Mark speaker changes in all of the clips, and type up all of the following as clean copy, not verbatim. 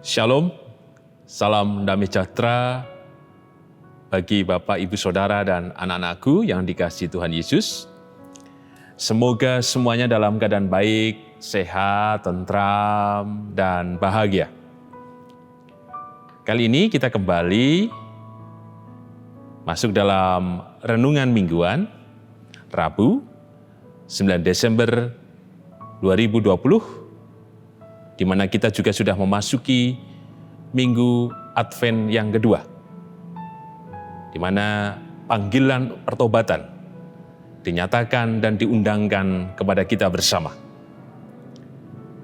Speaker 1: Shalom, salam damai sejahtera bagi Bapak, Ibu, Saudara, dan anak-anakku yang dikasihi Tuhan Yesus. Semoga semuanya dalam keadaan baik, sehat, tentram, dan bahagia. Kali ini kita kembali masuk dalam renungan mingguan, Rabu, 9 Desember 2020, di mana kita juga sudah memasuki Minggu Advent yang kedua, di mana panggilan pertobatan dinyatakan dan diundangkan kepada kita bersama.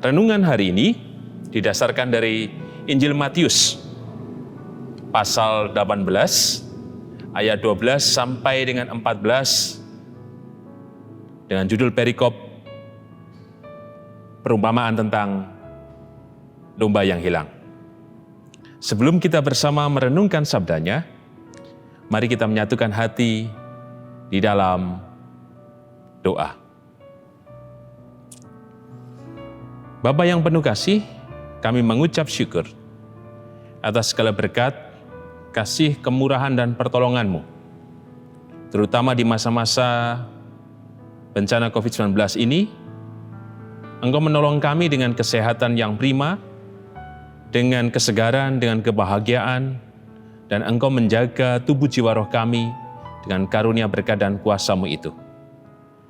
Speaker 1: Renungan hari ini didasarkan dari Injil Matius, pasal 18, ayat 12 sampai dengan 14, dengan judul perikop perumpamaan tentang domba yang hilang. Sebelum kita bersama merenungkan sabdanya, mari kita menyatukan hati di dalam doa. Bapa yang penuh kasih, kami mengucap syukur atas segala berkat, kasih, kemurahan, dan pertolongan-Mu, terutama di masa-masa bencana COVID-19 ini. Engkau menolong kami dengan kesehatan yang prima, dengan kesegaran, dengan kebahagiaan, dan Engkau menjaga tubuh jiwa roh kami dengan karunia berkat dan kuasa-Mu itu.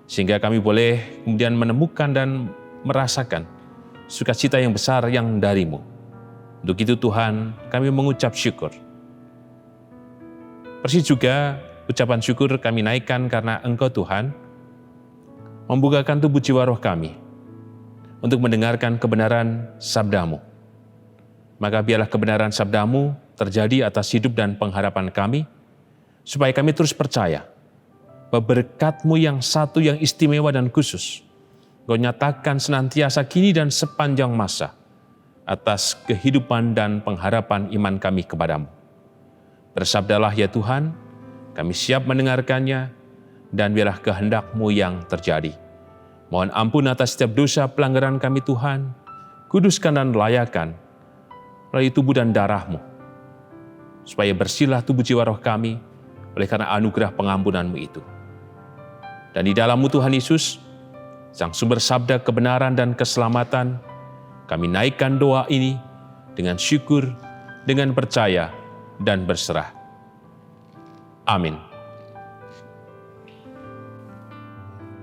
Speaker 1: Sehingga kami boleh kemudian menemukan dan merasakan sukacita yang besar yang dari-Mu. Untuk itu Tuhan, kami mengucap syukur. Persis juga ucapan syukur kami naikkan karena Engkau Tuhan membukakan tubuh jiwa roh kami untuk mendengarkan kebenaran sabda-Mu. Maka biarlah kebenaran sabda-Mu terjadi atas hidup dan pengharapan kami, supaya kami terus percaya bahwa berkat-Mu yang satu yang istimewa dan khusus, Engkau nyatakan senantiasa kini dan sepanjang masa atas kehidupan dan pengharapan iman kami kepadamu. Bersabdalah ya Tuhan, kami siap mendengarkannya, dan biarlah kehendak-Mu yang terjadi. Mohon ampun atas setiap dosa pelanggaran kami Tuhan, kuduskan dan layakan melalui tubuh dan darah-Mu, supaya bersihlah tubuh jiwa roh kami oleh karena anugerah pengampunan-Mu itu. Dan di dalam-Mu Tuhan Yesus, Sang sumber sabda kebenaran dan keselamatan, kami naikkan doa ini dengan syukur, dengan percaya, dan berserah. Amin.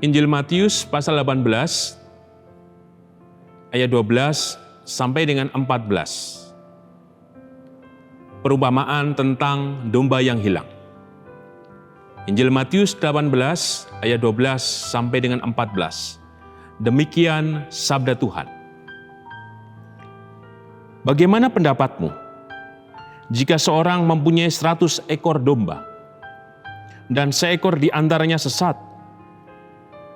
Speaker 1: Injil Matius pasal 18, ayat 12 sampai dengan 14. Perumpamaan tentang domba yang hilang. Injil Matius 18 ayat 12 sampai dengan 14. Demikian sabda Tuhan. Bagaimana pendapatmu jika seorang mempunyai 100 ekor domba dan seekor di antaranya sesat?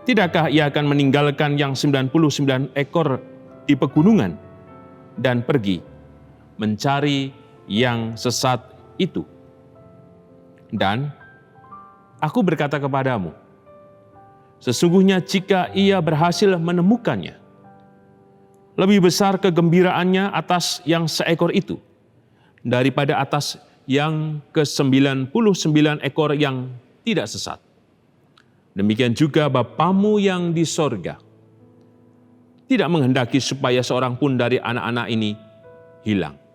Speaker 1: Tidakkah ia akan meninggalkan yang 99 ekor di pegunungan dan pergi mencari yang sesat itu? Dan aku berkata kepadamu, sesungguhnya jika ia berhasil menemukannya, lebih besar kegembiraannya atas yang seekor itu daripada atas yang ke-99 ekor yang tidak sesat. Demikian juga Bapamu yang di sorga tidak menghendaki supaya seorang pun dari anak-anak ini hilang.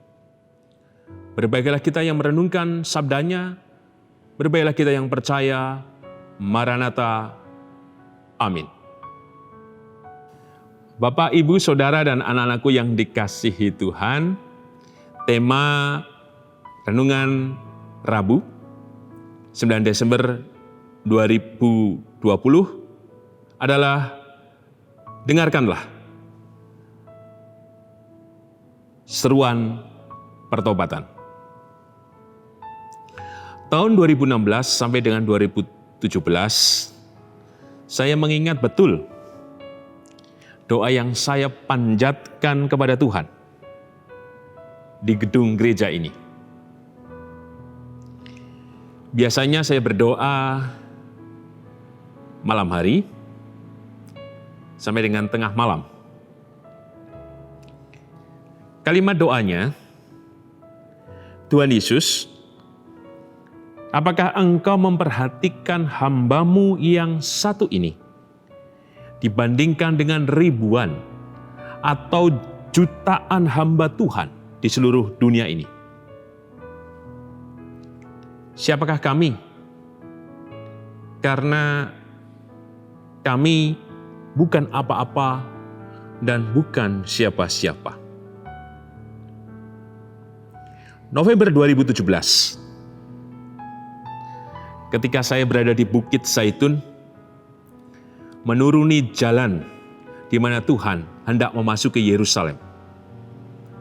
Speaker 1: Berbahagialah kita yang merenungkan sabdanya, berbahagialah kita yang percaya. Maranatha. Amin. Bapak, Ibu, Saudara, dan anak-anakku yang dikasihi Tuhan, tema renungan Rabu, 9 Desember 2020 adalah dengarkanlah seruan pertobatan. Tahun 2016 sampai dengan 2017, saya mengingat betul doa yang saya panjatkan kepada Tuhan di gedung gereja ini. Biasanya saya berdoa malam hari sampai dengan tengah malam. Kalimat doanya Tuhan Yesus, apakah Engkau memperhatikan hamba-Mu yang satu ini dibandingkan dengan ribuan atau jutaan hamba Tuhan di seluruh dunia ini? Siapakah kami? Karena kami bukan apa-apa dan bukan siapa-siapa. November 2017, ketika saya berada di Bukit Zaitun, menuruni jalan di mana Tuhan hendak memasuki Yerusalem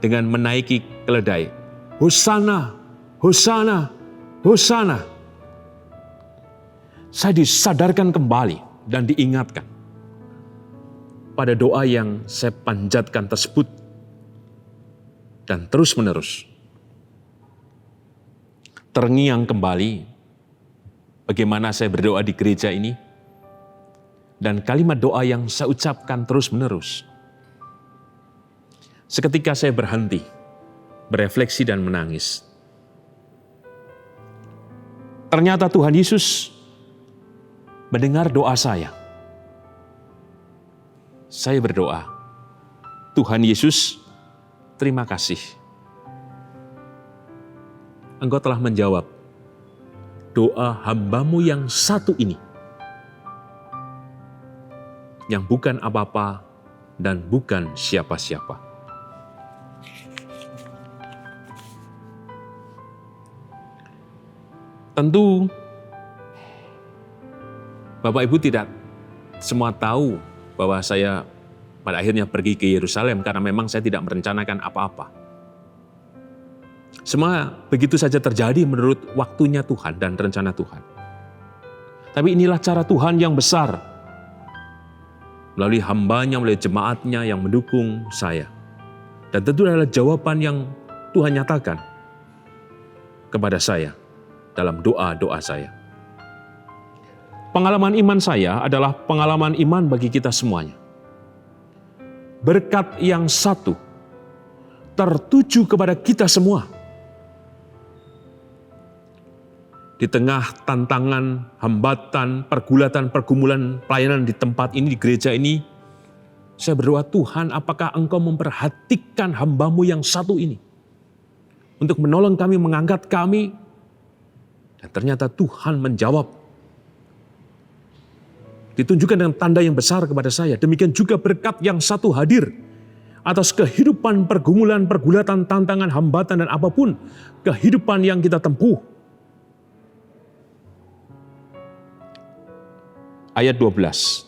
Speaker 1: dengan menaiki keledai, Hosana, Hosana, Hosana. Saya disadarkan kembali dan diingatkan pada doa yang saya panjatkan tersebut dan terus-menerus terngiang kembali bagaimana saya berdoa di gereja ini dan kalimat doa yang saya ucapkan terus-menerus. Seketika saya berhenti, berefleksi dan menangis. Ternyata Tuhan Yesus mendengar doa saya. Saya berdoa, Tuhan Yesus, terima kasih. Engkau telah menjawab doa hamba-Mu yang satu ini, yang bukan apa-apa dan bukan siapa-siapa. Tentu Bapak Ibu tidak semua tahu bahwa saya pada akhirnya pergi ke Yerusalem karena memang saya tidak merencanakan apa-apa. Semua begitu saja terjadi menurut waktunya Tuhan dan rencana Tuhan. Tapi inilah cara Tuhan yang besar, melalui hambanya, melalui jemaatnya yang mendukung saya. Dan tentu adalah jawaban yang Tuhan nyatakan kepada saya dalam doa-doa saya. Pengalaman iman saya adalah pengalaman iman bagi kita semuanya. Berkat yang satu tertuju kepada kita semua. Di tengah tantangan, hambatan, pergulatan, pergumulan pelayanan di tempat ini, di gereja ini, saya berdoa, Tuhan, apakah Engkau memperhatikan hamba-Mu yang satu ini untuk menolong kami, mengangkat kami? Dan ternyata Tuhan menjawab. Ditunjukkan dengan tanda yang besar kepada saya. Demikian juga berkat yang satu hadir atas kehidupan, pergumulan, pergulatan, tantangan, hambatan, dan apapun kehidupan yang kita tempuh. Ayat 12.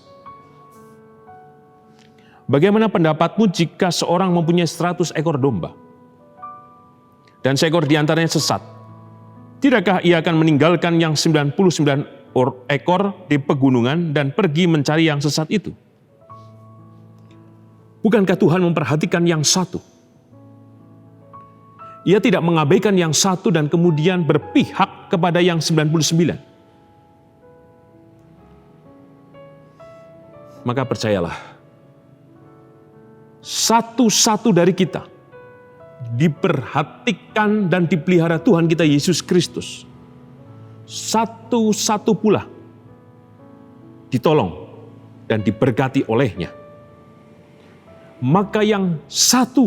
Speaker 1: Bagaimana pendapatmu jika seorang mempunyai 100 ekor domba dan seekor di antaranya sesat? Tidakkah ia akan meninggalkan yang 99 ekor di pegunungan dan pergi mencari yang sesat itu? Bukankah Tuhan memperhatikan yang satu? Ia tidak mengabaikan yang satu dan kemudian berpihak kepada yang 99. Maka percayalah, satu-satu dari kita diperhatikan dan dipelihara Tuhan kita Yesus Kristus. Satu-satu pula ditolong dan diberkati olehnya. Maka yang satu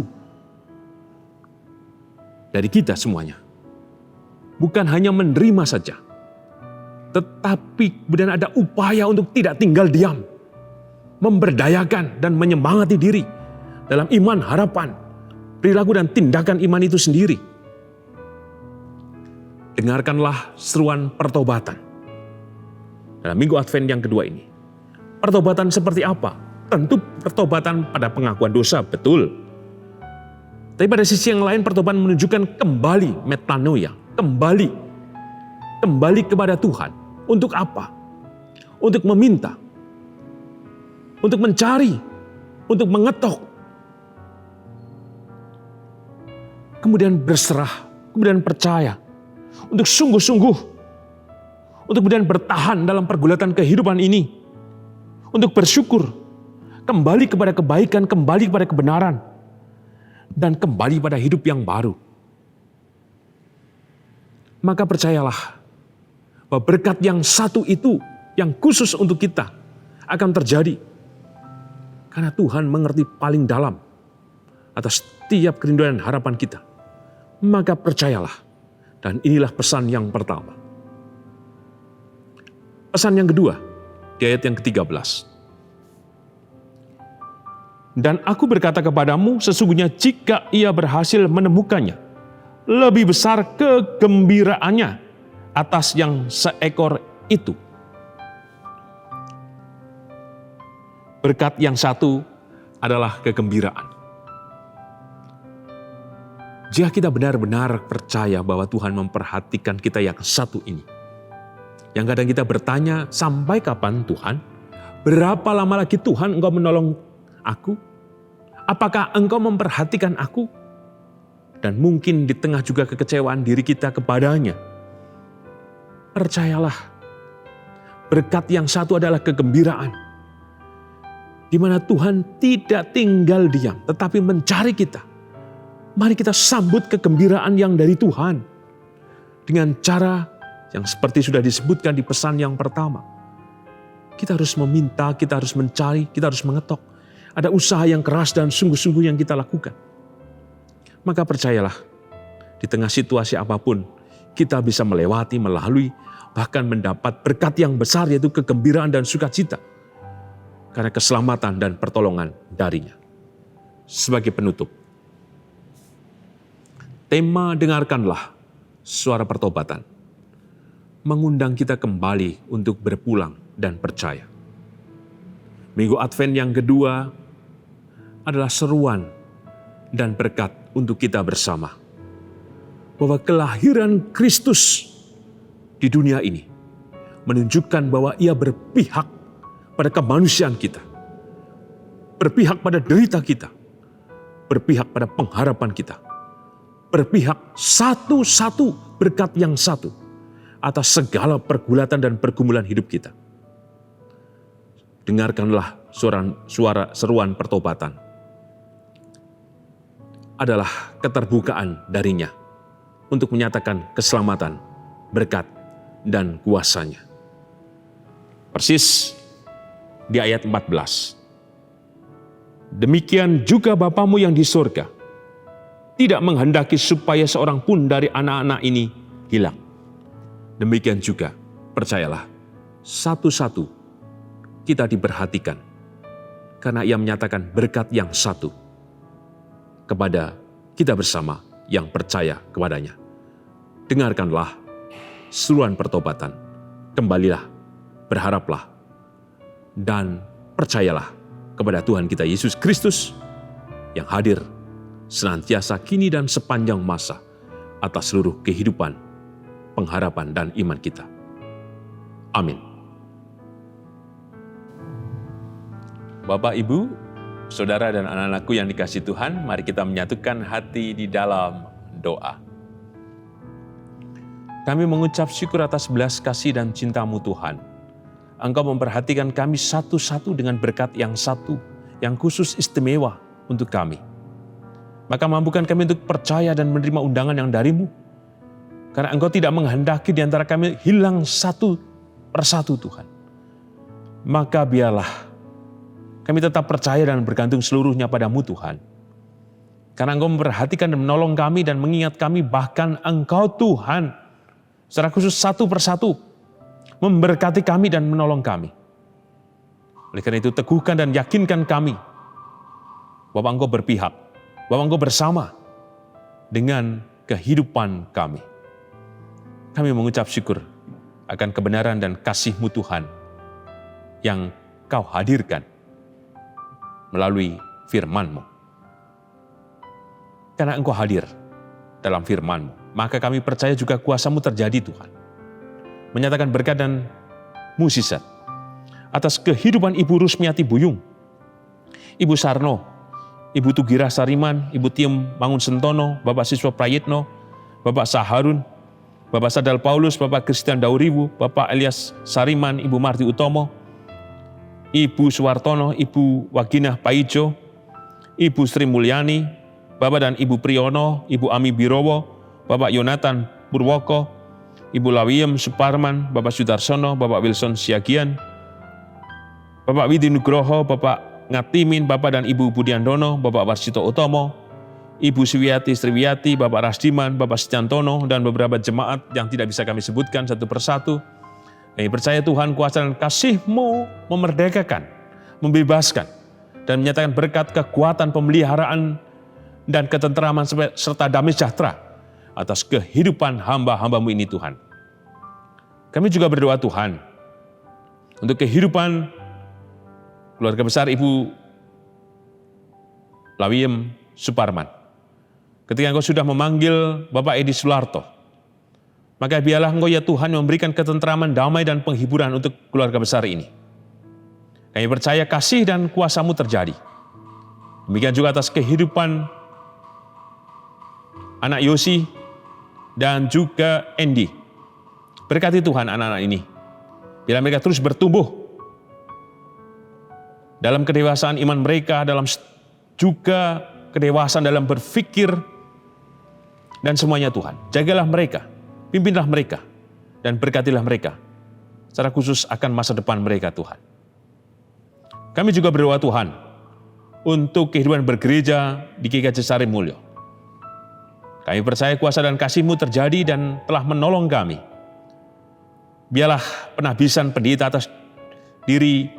Speaker 1: dari kita semuanya bukan hanya menerima saja, tetapi kemudian ada upaya untuk tidak tinggal diam, memberdayakan dan menyemangati diri dalam iman, harapan, perilaku dan tindakan iman itu sendiri. Dengarkanlah seruan pertobatan dalam Minggu Advent yang kedua ini. Pertobatan seperti apa? Tentu pertobatan pada pengakuan dosa, betul. Tapi pada sisi yang lain pertobatan menunjukkan kembali metanoia, kembali kepada Tuhan. Untuk apa? Untuk meminta, untuk mencari, untuk mengetok. Kemudian berserah, kemudian percaya. Untuk sungguh-sungguh, untuk kemudian bertahan dalam pergulatan kehidupan ini, untuk bersyukur, kembali kepada kebaikan, kembali kepada kebenaran, dan kembali pada hidup yang baru. maka percayalah bahwa berkat yang satu itu, yang khusus untuk kita, akan terjadi. Karena Tuhan mengerti paling dalam atas setiap kerinduan dan harapan kita. Maka percayalah. Dan inilah pesan yang pertama. Pesan yang kedua, di ayat yang ke-13. Dan aku berkata kepadamu, sesungguhnya jika ia berhasil menemukannya, lebih besar kegembiraannya atas yang seekor itu. Berkat yang satu adalah kegembiraan. Jika kita benar-benar percaya bahwa Tuhan memperhatikan kita yang satu ini, yang kadang kita bertanya, sampai kapan Tuhan? Berapa lama lagi Tuhan Engkau menolong aku? Apakah Engkau memperhatikan aku? Dan mungkin di tengah juga kekecewaan diri kita kepadanya. Percayalah, berkat yang satu adalah kegembiraan. Di mana Tuhan tidak tinggal diam, tetapi mencari kita. Mari kita sambut kegembiraan yang dari Tuhan. Dengan cara yang seperti sudah disebutkan di pesan yang pertama. Kita harus meminta, kita harus mencari, kita harus mengetok. Ada usaha yang keras dan sungguh-sungguh yang kita lakukan. Maka percayalah, di tengah situasi apapun, kita bisa melewati, melalui, bahkan mendapat berkat yang besar, yaitu kegembiraan dan sukacita. Karena keselamatan dan pertolongan darinya. Sebagai penutup, tema dengarkanlah suara pertobatan. Mengundang kita kembali untuk berpulang dan percaya. Minggu Advent yang kedua adalah seruan dan berkat untuk kita bersama. Bahwa kelahiran Kristus di dunia ini menunjukkan bahwa Ia berpihak pada kemanusiaan kita, berpihak pada derita kita, berpihak pada pengharapan kita, berpihak satu-satu berkat yang satu atas segala pergulatan dan pergumulan hidup kita. Dengarkanlah suara seruan pertobatan. Adalah keterbukaan darinya untuk menyatakan keselamatan, berkat, dan kuasanya. Persis di ayat 14. Demikian juga Bapamu yang di surga tidak menghendaki supaya seorang pun dari anak-anak ini hilang. Demikian juga, percayalah, satu-satu kita diperhatikan karena Ia menyatakan berkat yang satu kepada kita bersama yang percaya kepadanya. Dengarkanlah seruan pertobatan, kembalilah, berharaplah, dan percayalah kepada Tuhan kita Yesus Kristus yang hadir senantiasa kini dan sepanjang masa atas seluruh kehidupan, pengharapan, dan iman kita. Amin. Bapak, Ibu, Saudara dan anak-anakku yang dikasihi Tuhan, mari kita menyatukan hati di dalam doa. Kami mengucap syukur atas belas kasih dan cinta-Mu Tuhan. Engkau memperhatikan kami satu-satu dengan berkat yang satu, yang khusus istimewa untuk kami. Maka mampukan kami untuk percaya dan menerima undangan yang dari-Mu. Karena Engkau tidak menghendaki di antara kami hilang satu persatu Tuhan. Maka biarlah kami tetap percaya dan bergantung seluruhnya pada-Mu Tuhan. Karena Engkau memperhatikan dan menolong kami dan mengingat kami, bahkan Engkau Tuhan secara khusus satu persatu memberkati kami dan menolong kami. Oleh karena itu teguhkan dan yakinkan kami bahwa Engkau berpihak, bahwa Engkau bersama dengan kehidupan kami. Kami mengucap syukur akan kebenaran dan kasih-Mu Tuhan yang Kau hadirkan melalui firman-Mu. Karena Engkau hadir dalam firman-Mu, maka kami percaya juga kuasa-Mu terjadi Tuhan. Menyatakan berkat dan mukjizat atas kehidupan Ibu Rusmiati Buyung, Ibu Sarno, Ibu Tugira Sariman, Ibu Tiem Mangun Sentono, Bapak Siswa Prayitno, Bapak Saharun, Bapak Sadal Paulus, Bapak Christian Dauriwu, Bapak Elias Sariman, Ibu Marti Utomo, Ibu Suwartono, Ibu Waginah Paijo, Ibu Sri Mulyani, Bapak dan Ibu Priyono, Ibu Ami Birowo, Bapak Yonatan Purwoko, Ibu Lawiem Suparman, Bapak Sudarsono, Bapak Wilson Siagian, Bapak Widi Nugroho, Bapak Ngatimin, Bapak dan Ibu Budiandono, Bapak Warsito Utomo, Ibu Suwiyati Sriwiyati, Bapak Rasdiman, Bapak Setiantono, dan beberapa jemaat yang tidak bisa kami sebutkan satu persatu. Kami percaya Tuhan kuasa dan kasih-Mu memerdekakan, membebaskan, dan menyatakan berkat kekuatan pemeliharaan dan ketentraman serta damai sejahtera atas kehidupan hamba-hamba-Mu ini Tuhan. Kami juga berdoa Tuhan untuk kehidupan keluarga besar Ibu Lawiem Suparman. Ketika Engkau sudah memanggil Bapak Edi Sularto, maka biarlah Engkau ya Tuhan memberikan ketentraman, damai, dan penghiburan untuk keluarga besar ini. Kami percaya kasih dan kuasa-Mu terjadi. Demikian juga atas kehidupan anak Yosi dan juga Andy. Berkati Tuhan anak-anak ini. Biar mereka terus bertumbuh dalam kedewasaan iman mereka, dalam juga kedewasaan dalam berpikir, dan semuanya Tuhan. Jagalah mereka, pimpinlah mereka, dan berkatilah mereka. Secara khusus akan masa depan mereka Tuhan. Kami juga berdoa Tuhan untuk kehidupan bergereja di GKJ Sarimulyo. Kami percaya kuasa dan kasih-Mu terjadi dan telah menolong kami. Biarlah penabisan pendeta atas diri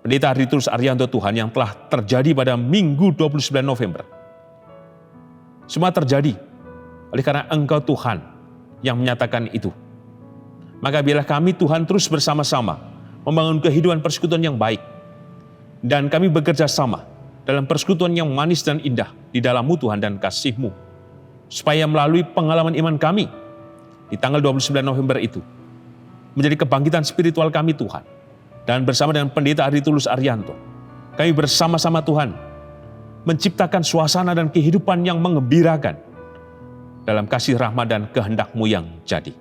Speaker 1: Pendeta Harditulus Arianto Tuhan yang telah terjadi pada Minggu 29 November. Semua terjadi oleh karena Engkau Tuhan yang menyatakan itu. Maka biarlah kami Tuhan terus bersama-sama membangun kehidupan persekutuan yang baik. Dan kami bekerja sama dalam persekutuan yang manis dan indah di dalam-Mu Tuhan dan kasih-Mu. Supaya melalui pengalaman iman kami di tanggal 29 November itu menjadi kebangkitan spiritual kami Tuhan. Dan bersama dengan Pendeta Harditulus Arianto, kami bersama-sama Tuhan menciptakan suasana dan kehidupan yang menggembirakan dalam kasih rahmat dan kehendak-Mu yang jadi.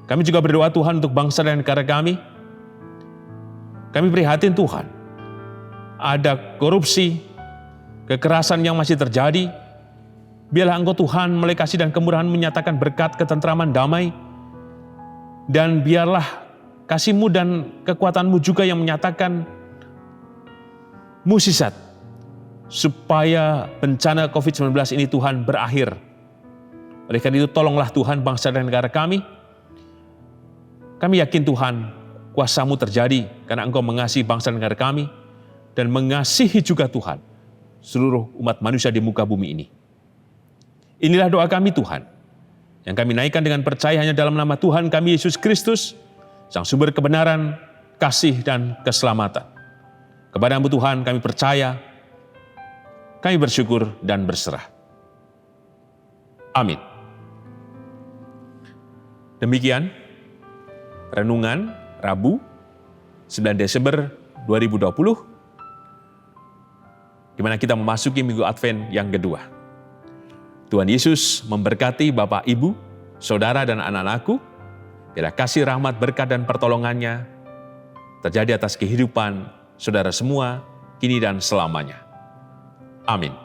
Speaker 1: Kami juga berdoa Tuhan untuk bangsa dan negara kami. Kami prihatin Tuhan, ada korupsi, kekerasan yang masih terjadi. Biarlah Engkau Tuhan melalui kasih dan kemurahan menyatakan berkat, ketentraman, damai. Dan biarlah kasih-Mu dan kekuatan-Mu juga yang menyatakan mukjizat supaya bencana COVID-19 ini Tuhan berakhir. Oleh karena itu tolonglah Tuhan bangsa dan negara kami. Kami yakin Tuhan kuasa-Mu terjadi karena Engkau mengasihi bangsa dan negara kami dan mengasihi juga Tuhan seluruh umat manusia di muka bumi ini. Inilah doa kami Tuhan, yang kami naikkan dengan percaya hanya dalam nama Tuhan kami Yesus Kristus, Sang sumber kebenaran, kasih, dan keselamatan. Kepada-Mu Tuhan kami percaya, kami bersyukur dan berserah. Amin. Demikian renungan Rabu 9 Desember 2020, di mana kita memasuki Minggu Advent yang kedua. Tuhan Yesus memberkati Bapak, Ibu, Saudara, dan anak-anakku. Biarlah kasih, rahmat, berkat, dan pertolongannya terjadi atas kehidupan saudara semua, kini dan selamanya. Amin.